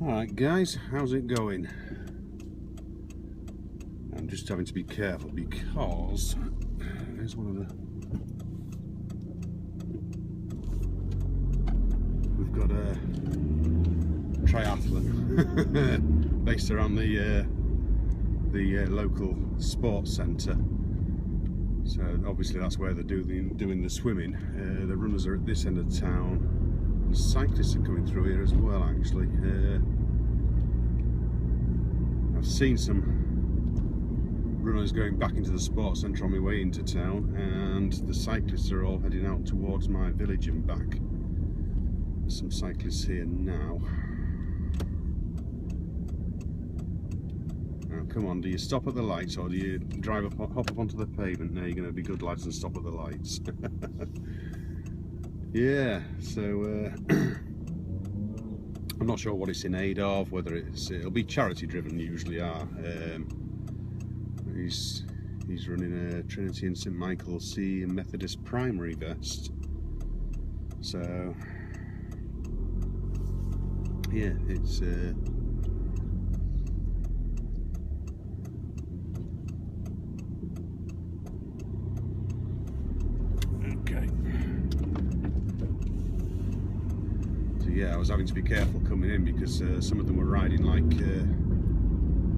Alright guys, how's it going? I'm just having to be careful because there's one of the... We've got a triathlon based around the local sports centre. So obviously that's where they're doing the swimming. The runners are at this end of town. The cyclists are coming through here as well actually. I've seen some runners going back into the sports centre on my way into town, and the cyclists are all heading out towards my village and back. There's some cyclists here now. Now come on, do you stop at the lights or do you hop up onto the pavement? No, you're going to be good lads and stop at the lights. Yeah, so I'm not sure what it's in aid of, whether it'll be charity driven, usually are. He's running a Trinity and St Michael's C and Methodist primary vest. So yeah, it's okay. So yeah, I was having to be careful coming in because some of them were riding like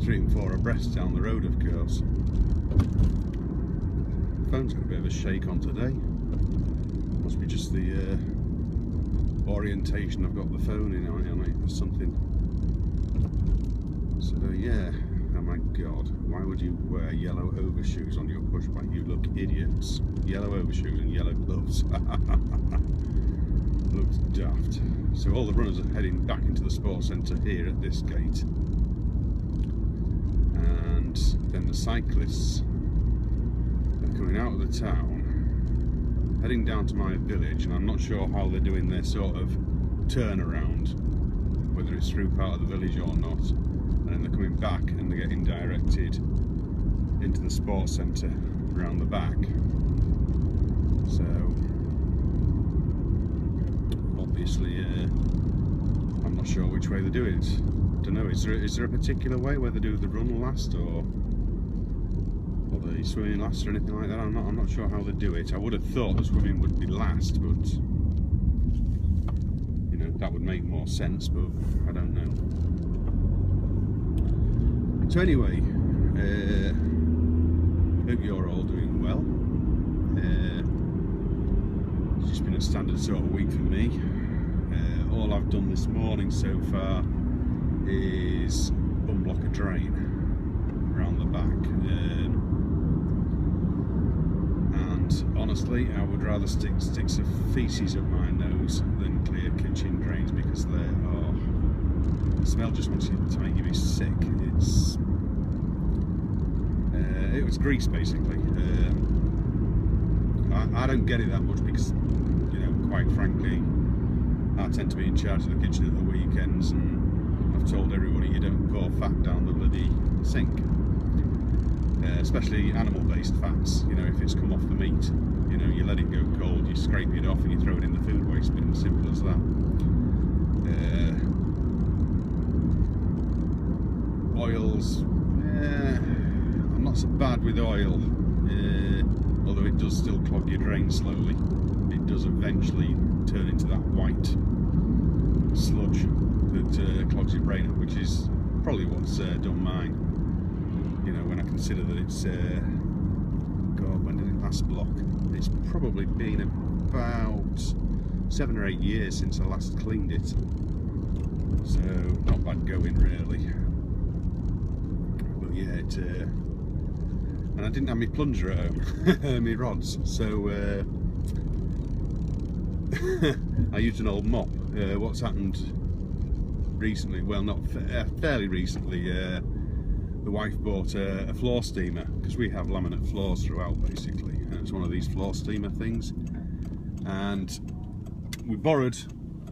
3 and 4 abreast down the road, of course. Phone's got a bit of a shake on today. Must be just the orientation I've got the phone in on it or something. So yeah, oh my god, why would you wear yellow overshoes on your push bike? You look idiots. Yellow overshoes and yellow gloves. Looks daft. So all the runners are heading back into the sports centre here at this gate. And then the cyclists are coming out of the town, heading down to my village, and I'm not sure how they're doing their sort of turnaround, whether it's through part of the village or not, and then they're coming back and they're getting directed into the sports centre around the back. So obviously I'm not sure which way they do it. Don't know, is there a particular way where they do the run last or the swimming last or anything like that? I'm not sure how they do it. I would have thought the swimming would be last, but you know, that would make more sense, but I don't know. So anyway, hope you're all doing well. It's just been a standard sort of week for me. All I've done this morning so far is unblock a drain around the back, and honestly I would rather stick some feces up my nose than clear kitchen drains, because the smell just wants to make me sick. It was grease basically. I don't get it that much because, you know, quite frankly, I tend to be in charge of the kitchen at the weekends, and I've told everybody you don't pour fat down the bloody sink, especially animal-based fats. You know, if it's come off the meat, you know, you let it go cold, you scrape it off and you throw it in the food waste bin, simple as that. Oils, I'm not so bad with oil, although it does still clog your drain slowly. It does eventually turn into that white sludge that clogs your brain up, which is probably what's done mine. You know, when I consider that it's God, when did it last block? It's probably been about 7 or 8 years since I last cleaned it, so not bad going really. But yeah, and I didn't have my plunger at home, my rods, so I used an old mop. What's happened recently, well, not fairly recently, the wife bought a floor steamer, because we have laminate floors throughout basically, and it's one of these floor steamer things, and we borrowed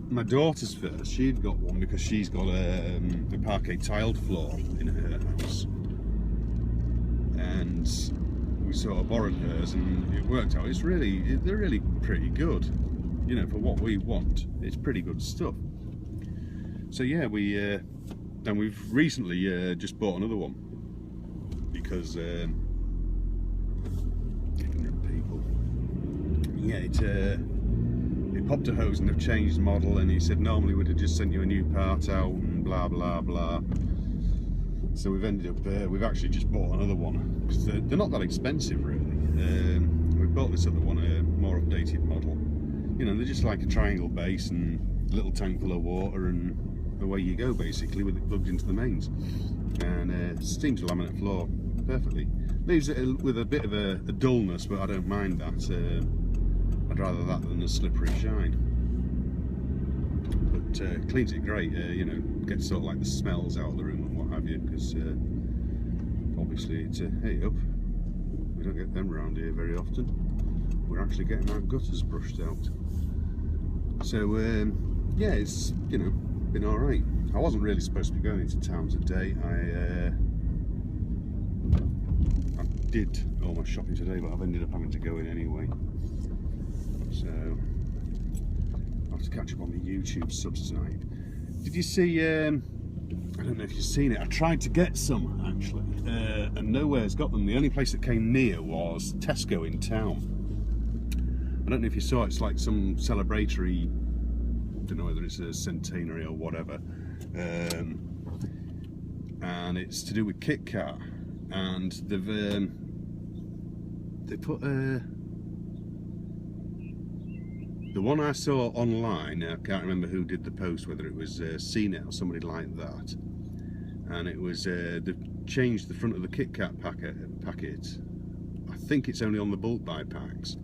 my daughter's first. She'd got one because she's got a parquet tiled floor in her house, and we sort of borrowed hers and it worked out. They're really pretty good, you know, for what we want. It's pretty good stuff. So yeah, we And we've recently just bought another one because ignorant people. Yeah, it popped a hose and they've changed model, and he said normally we'd have just sent you a new part out and blah blah blah. So we've ended up we've actually just bought another one because they're not that expensive really. We bought this other one, a more updated model. You know, they're just like a triangle base and a little tank full of water, and away you go basically with it plugged into the mains. And steams laminate floor perfectly. Leaves it with a bit of a dullness, but I don't mind that. I'd rather that than a slippery shine. But cleans it great. You know, gets sort of like the smells out of the room and what have you, because obviously it's hey up. We don't get them around here very often. We're actually getting our gutters brushed out. So yeah, it's, you know, been all right. I wasn't really supposed to be going into town today. I did all my shopping today, but I've ended up having to go in anyway. So I'll have to catch up on the YouTube subs tonight. Did you see? I don't know if you've seen it. I tried to get some actually, and nowhere's got them. The only place that came near was Tesco in town. I don't know if you saw it. It's like some celebratory, I don't know whether it's a centenary or whatever, and it's to do with Kit Kat, and they've they put the one I saw online. I can't remember who did the post, whether it was CNET or somebody like that, and it was they've changed the front of the Kit Kat packet. I think it's only on the bulk buy packs.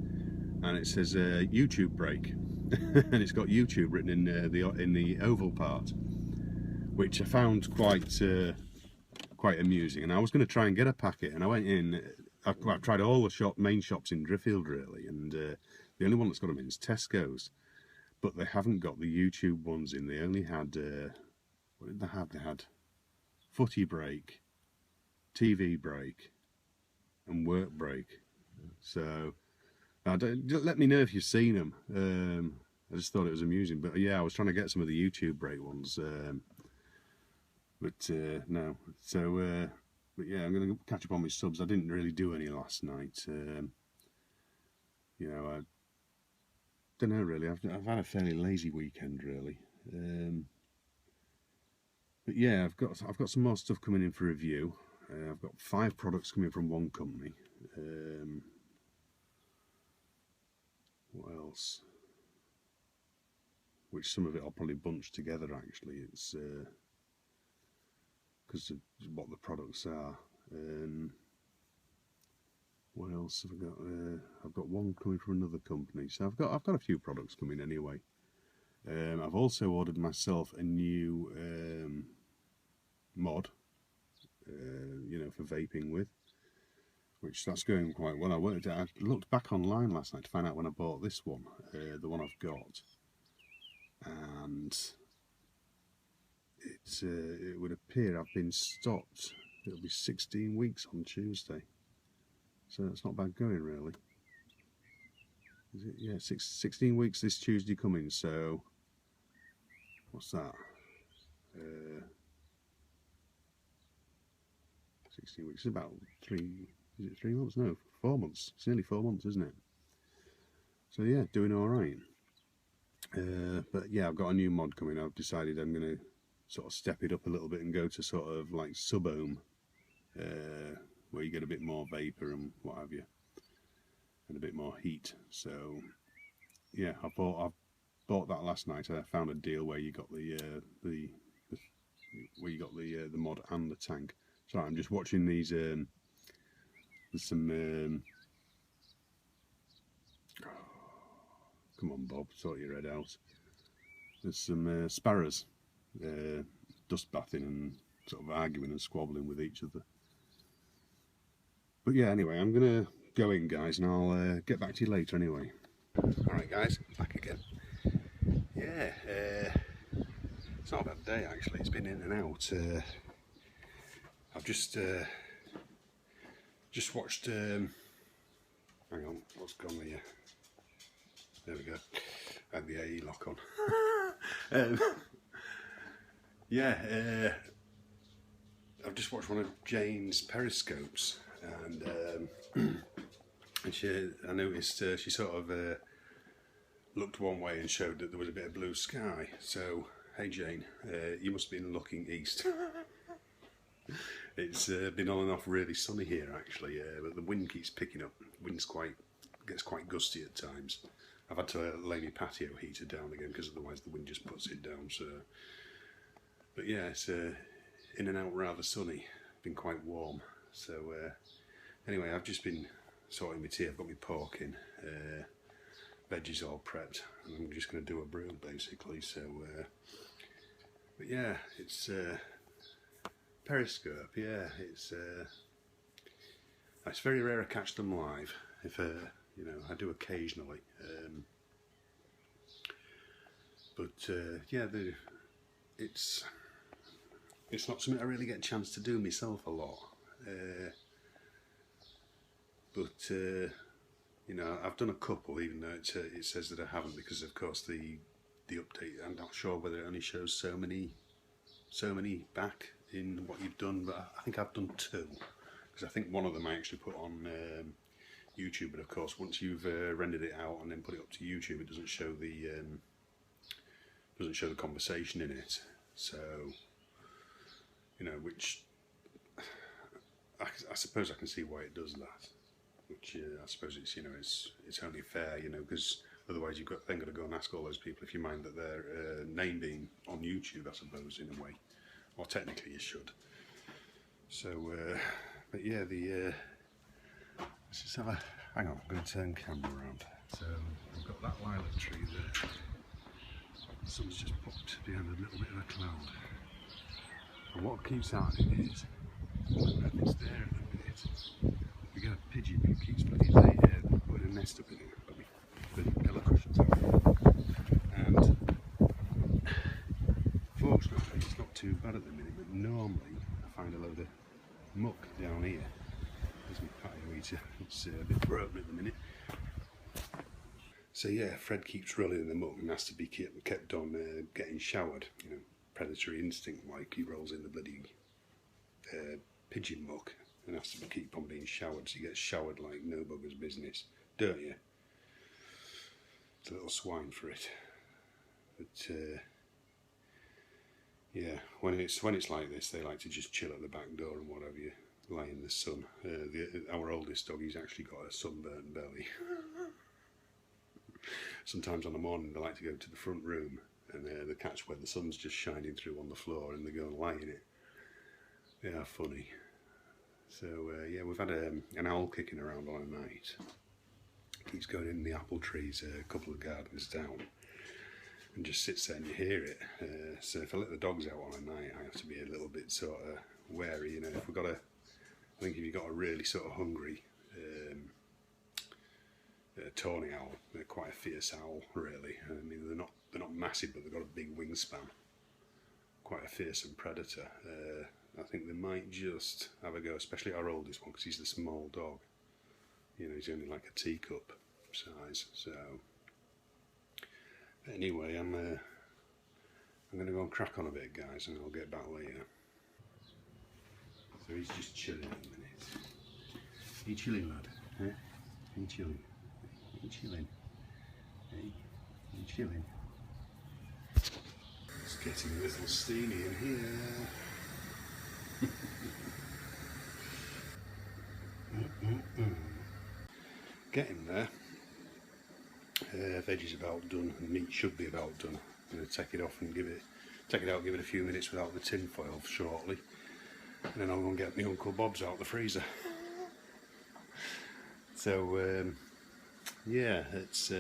And it says YouTube break, and it's got YouTube written in the oval part, which I found quite amusing. And I was going to try and get a packet, and I went in. I've tried all the main shops in Driffield really, and the only one that's got them in is Tesco's, but they haven't got the YouTube ones in. They only had what did they have? They had footy break, TV break, and work break. So. Let me know if you've seen them. I just thought it was amusing, but yeah, I was trying to get some of the YouTube break ones, but no. So, but yeah, I'm going to catch up on my subs. I didn't really do any last night. You know, I don't know really. I've had a fairly lazy weekend really. But yeah, I've got some more stuff coming in for review. I've got 5 products coming from one company. What else? Which some of it I'll probably bunch together actually. It's because of what the products are. What else have I got? I've got one coming from another company, so I've got a few products coming anyway. I've also ordered myself a new mod, you know, for vaping with. Which that's going quite well. I looked back online last night to find out when I bought this one, the one I've got, and it would appear I've been stopped. It'll be 16 weeks on Tuesday, so that's not bad going really. Is it? Yeah, 16 weeks this Tuesday coming. So what's that? 16 weeks is about 3. Is it 3 months? No, 4 months. It's nearly 4 months, isn't it? So yeah, doing all right. But yeah, I've got a new mod coming. I've decided I'm going to sort of step it up a little bit and go to sort of like sub-ohm, where you get a bit more vapor and what have you, and a bit more heat. So yeah, I bought that last night. I found a deal where you got the mod and the tank. So I'm just watching these. There's some come on Bob, sort your head out. There's some sparrows dust bathing and sort of arguing and squabbling with each other. But yeah, anyway, I'm gonna go in guys, and I'll get back to you later anyway. Alright guys, back again. Yeah, it's not a bad day actually. It's been in and out. I've just watched, hang on, what's gone here? There we go. I had the AE lock on. Yeah, I've just watched one of Jane's periscopes, and I noticed she sort of looked one way and showed that there was a bit of blue sky. So, hey Jane, you must have been looking east. It's been on and off really sunny here actually, but the wind keeps picking up. Wind's gets quite gusty at times. I've had to lay my patio heater down again because otherwise the wind just puts it down. So, but yeah, it's in and out rather sunny. Been quite warm. So anyway, I've just been sorting my tea. I've got my pork in, veggies all prepped, and I'm just going to do a brew basically. So, but yeah, it's periscope. Yeah, it's very rare I catch them live. If you know, I do occasionally, but yeah, it's not something I really get a chance to do myself a lot. But you know, I've done a couple, even though it says that I haven't, because of course the update. I'm not sure whether it only shows so many back in what you've done, but I think I've done 2, because I think one of them I actually put on YouTube. But of course, once you've rendered it out and then put it up to YouTube, it doesn't show the conversation in it. So, you know, which I suppose I can see why it does that. Which I suppose it's, you know, it's only fair, you know, because otherwise you've got to go and ask all those people if you mind that their name being on YouTube, I suppose, in a way, or technically you should. So, but yeah, let's just have a hang on. I'm going to turn camera around. So we've got that lilac tree there. The sun's just popped behind a little bit of a cloud. And what keeps happening is, I don't know if it's there at the minute. We get a pigeon who keeps putting a nest up in it, but we put pillow cushions out. And fortunately, it's not too bad at the minute. But normally, I find a load of muck down here. There's my patio heater. It's a bit broken at the minute. So yeah, Fred keeps rolling in the muck and has to be kept on getting showered. You know, predatory instinct like, he rolls in the bloody pigeon muck and has to keep on being showered. So he gets showered like no bugger's business, don't you? It's a little swine for it. But yeah, when it's like this, they like to just chill at the back door and what have you, lie in the sun. Our oldest dog, he's actually got a sunburnt belly. Sometimes on the morning they like to go to the front room and they catch where the sun's just shining through on the floor and they go and lie in it. They are funny. So yeah, we've had an owl kicking around all night. Keeps going in the apple trees a couple of gardens down and just sits there and you hear it. So if I let the dogs out on a night, I have to be a little bit sort of wary. You know, if we've got I think if you've got a really sort of hungry tawny owl, they're quite a fierce owl, really. I mean, they're not massive, but they've got a big wingspan. Quite a fearsome predator. I think they might just have a go, especially our oldest one, because he's the small dog. You know, he's only like a teacup size. So anyway, I'm going to go and crack on a bit, guys, and I'll get back later. So he's just chilling at the minute. Are you chilling, lad? Huh? Are you chilling? Are you chilling? Hey? Are you chilling? It's getting a little steamy in here. Getting there. Veggies about done, and meat should be about done. I'm going to take it off and give it a few minutes without the tin foil shortly, and then I'll go and get my Uncle Bob's out the freezer. So yeah, it's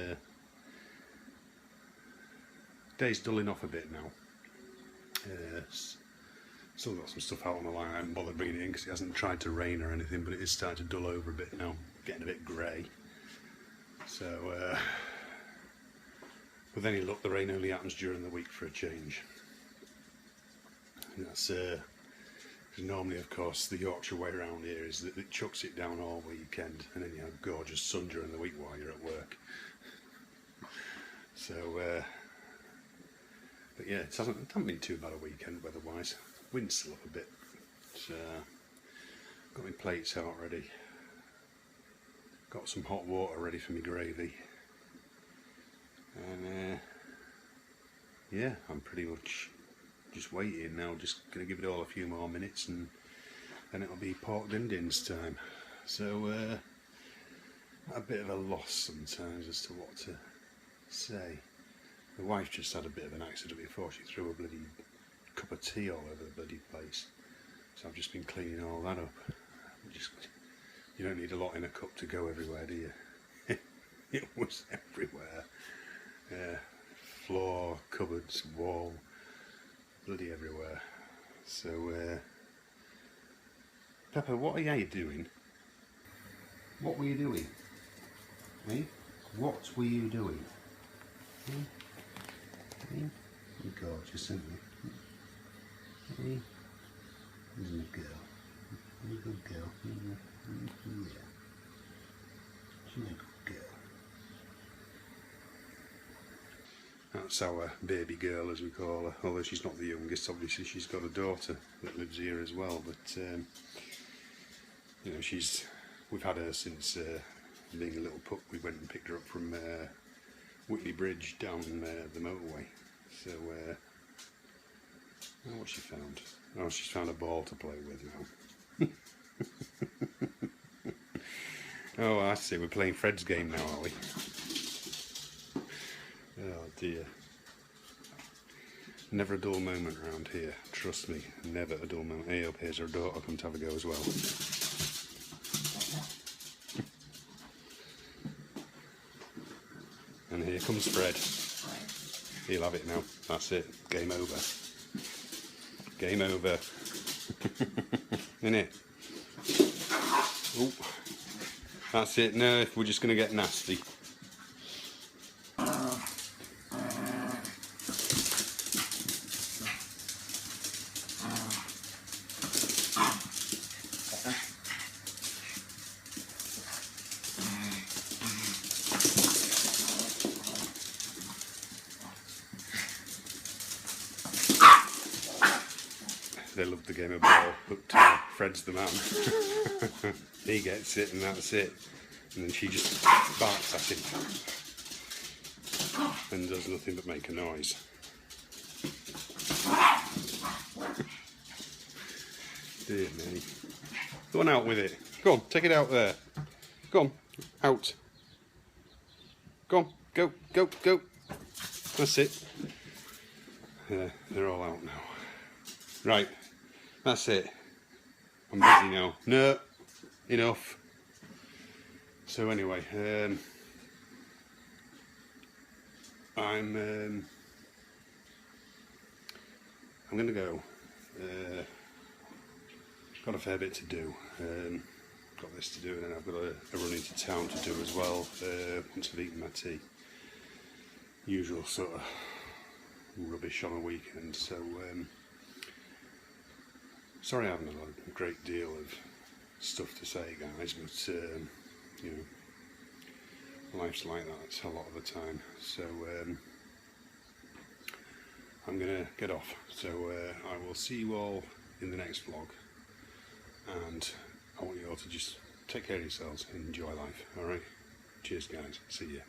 day's dulling off a bit now. Still got some stuff out on the line. I haven't bothered bringing it in because it hasn't tried to rain or anything, but it is starting to dull over a bit now, getting a bit grey. So with any luck, the rain only happens during the week for a change. And that's because normally, of course, the Yorkshire way around here is that it chucks it down all weekend, and then you have gorgeous sun during the week while you're at work. So, but yeah, it hasn't been too bad a weekend weather-wise. Wind's still up a bit. got my plates out ready. Got some hot water ready for my gravy. And yeah, I'm pretty much just waiting now. Just gonna give it all a few more minutes, and then it'll be pork din-dins time. So a bit of a loss sometimes as to what to say. The wife just had a bit of an accident before. She threw a bloody cup of tea all over the bloody place. So I've just been cleaning all that up. You don't need a lot in a cup to go everywhere, do you? It was everywhere. Floor, cupboards, wall, bloody everywhere. So, Pepper, what are you doing? What were you doing? Eh? What were you doing? You're gorgeous, aren't you? Isn't a girl? You're a good girl. Yeah. She's a good girl. That's our baby girl, as we call her. Although she's not the youngest, obviously she's got a daughter that lives here as well. But you know, we've had her since being a little pup. We went and picked her up from Whitley Bridge down the motorway. So what's she found? Oh, she's found a ball to play with now. Oh, I see. We're playing Fred's game now, are we? Oh dear. Never a dull moment around here. Trust me, never a dull moment. Hey, up here's her daughter. Come to have a go as well. And here comes Fred. He'll have it now. That's it. Game over. Game over. Innit? Oh, that's it. No, we're just going to get nasty. They love the game of ball, but Fred's the man. He gets it and that's it. And then she just barks at him and does nothing but make a noise. Dear me. Go on out with it. Go on, take it out there. Go on, out. Go on, go, go, go. That's it. They're all out now. Right, that's it. I'm busy now. No, enough. So anyway, I'm going to go. Got a fair bit to do. Got this to do, and then I've got a run into town to do as well. Once I've eaten my tea. Usual sort of rubbish on a weekend. So sorry I haven't a great deal of stuff to say, guys, but you know, life's like that a lot of the time. So I'm gonna get off. So I will see you all in the next vlog, and I want you all to just take care of yourselves and enjoy life. Alright, cheers guys, see ya.